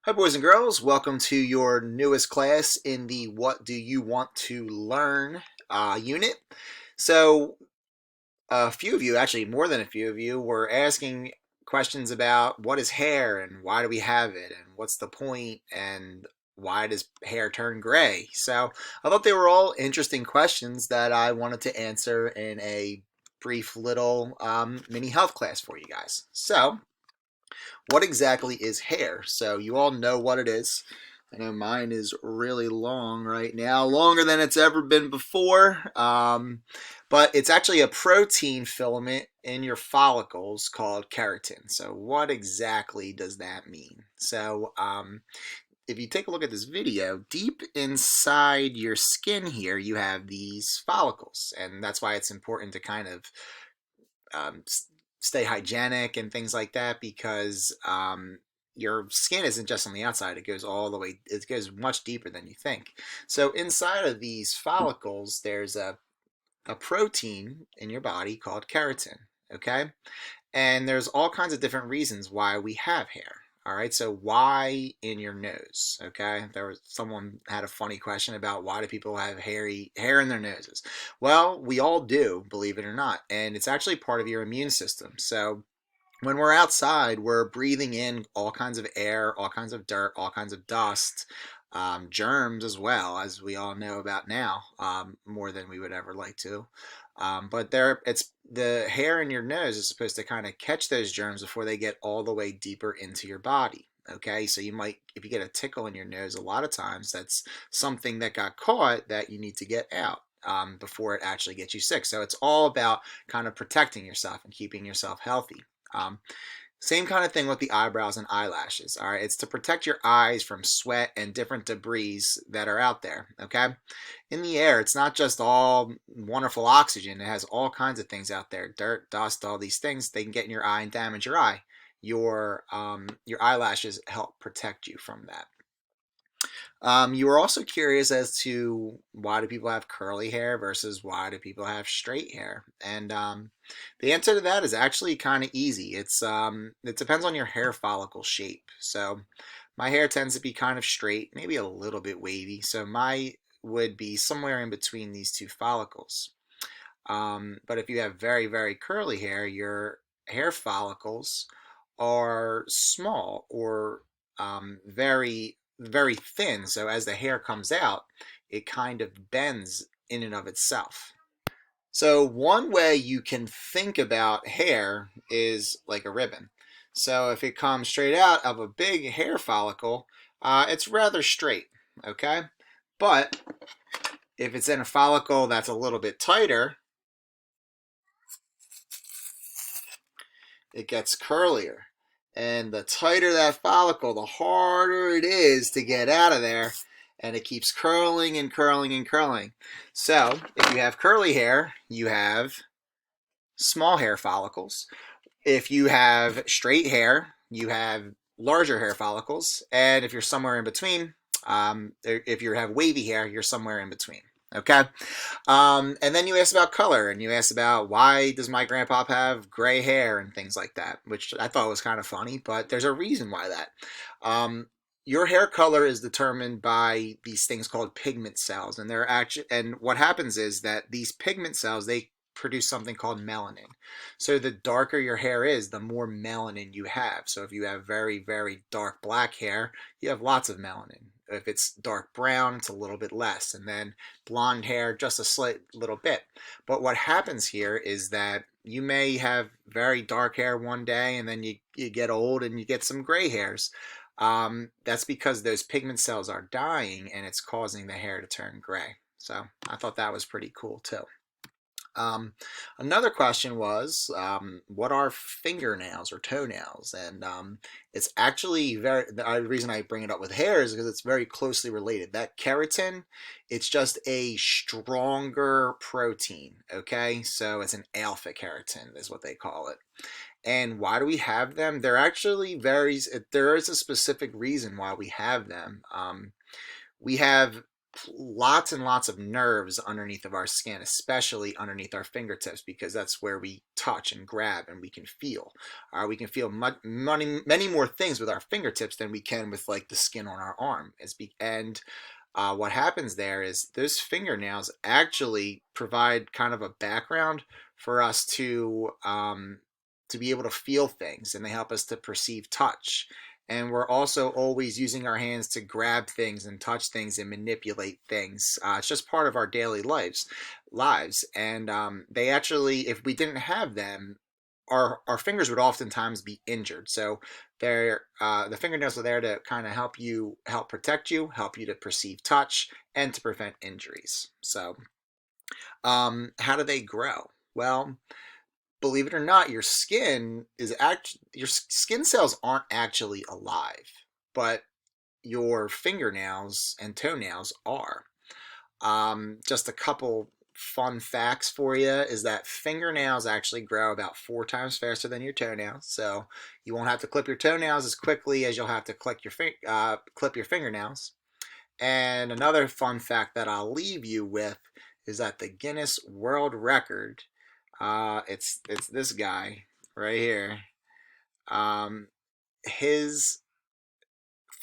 Hi, boys and girls. Welcome to your newest class in the What Do You Want to Learn unit. So, a few of you, actually more than a few of you, were asking questions about what is hair and why do we have it and what's the point and why does hair turn gray? So, I thought they were all interesting questions that I wanted to answer in a brief little mini health class for you guys. So, what exactly is hair? So you all know what it is. I know mine is really long right now, longer than it's ever been before. But it's actually a protein filament in your follicles called keratin. So what exactly does that mean? So if you take a look at this video, deep inside your skin here, you have these follicles. And that's why it's important to kind of um, stay hygienic and things like that because your skin isn't just on the outside. It goes all the way, it goes much deeper than you think. So inside of these follicles, there's a protein in your body called keratin, okay? And there's all kinds of different reasons why we have hair. All right, so why in your nose? Okay, there was someone had a funny question about why do people have hair in their noses? Well, we all do, believe it or not, and it's actually part of your immune system. So when we're outside, we're breathing in all kinds of air, all kinds of dirt, all kinds of dust, germs as well, as we all know about now, more than we would ever like to. But it's the hair in your nose is supposed to kind of catch those germs before they get all the way deeper into your body. Okay, so you might, if you get a tickle in your nose, a lot of times that's something that got caught that you need to get out. Before it actually gets you sick. So it's all about kind of protecting yourself and keeping yourself healthy. Um, Same kind of thing with the eyebrows and eyelashes. All right, it's to protect your eyes from sweat and different debris that are out there. Okay, in the air, it's not just all wonderful oxygen. It has all kinds of things out there: dirt, dust, all these things. They can get in your eye and damage your eye. Your eyelashes help protect you from that. You were also curious as to why do people have curly hair versus why do people have straight hair, and the answer to that is actually kind of easy. It depends on your hair follicle shape. So my hair tends to be kind of straight, maybe a little bit wavy. So my would be somewhere in between these two follicles. But if you have very curly hair, your hair follicles are small or very thin. So as the hair comes out, it kind of bends in and of itself. So one way you can think about hair is like a ribbon. So if it comes straight out of a big hair follicle, it's rather straight, okay? But if it's in a follicle that's a little bit tighter, it gets curlier. And the tighter that follicle, the harder it is to get out of there. And it keeps curling and curling and curling. So if you have curly hair, you have small hair follicles. If you have straight hair, you have larger hair follicles. And if you're somewhere in between, if you have wavy hair, you're somewhere in between. Okay. And then you asked about color and you asked about why does my grandpa have gray hair and things like that, which I thought was kind of funny, but there's a reason why that. Your hair color is determined by these things called pigment cells, and they're actually, and what happens is that these pigment cells, they produce something called melanin. So the darker your hair is, the more melanin you have. So if you have very dark black hair, you have lots of melanin. If it's dark brown, it's a little bit less. And then blonde hair, just a slight little bit. But what happens here is that you may have very dark hair one day and then you get old and you get some gray hairs. That's because those pigment cells are dying and it's causing the hair to turn gray. So I thought that was pretty cool too. Another question was, what are fingernails or toenails? And it's actually the reason I bring it up with hair is because it's very closely related. That keratin, it's just a stronger protein, okay? So it's an alpha keratin is what they call it. And why do we have them? They're actually there is a specific reason why we have them. We have lots and lots of nerves underneath of our skin, especially underneath our fingertips, because that's where we touch and grab and we can feel. We can feel many more things with our fingertips than we can with like the skin on our arm. And what happens there is those fingernails actually provide kind of a background for us to be able to feel things, and they help us to perceive touch. And we're also always using our hands to grab things and touch things and manipulate things. It's just part of our daily lives. And they actually, if we didn't have them, our fingers would oftentimes be injured. So the fingernails are there to kind of help protect you, help you to perceive touch, and to prevent injuries. So, how do they grow? Well, believe it or not, your skin cells aren't actually alive, but your fingernails and toenails are. Just a couple fun facts for you is that fingernails actually grow about 4 times faster than your toenails. So you won't have to clip your toenails as quickly as you'll have to clip your fingernails. And another fun fact that I'll leave you with is that the Guinness World Record, it's this guy right here. His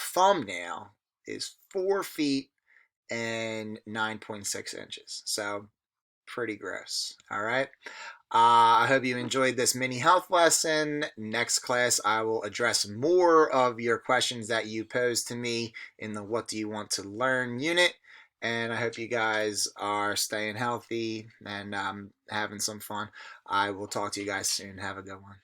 thumbnail is 4 feet and 9.6 inches. So pretty gross. All right. I hope you enjoyed this mini health lesson. Next class, I will address more of your questions that you posed to me in the What Do You Want to Learn unit. And I hope you guys are staying healthy and having some fun. I will talk to you guys soon. Have a good one.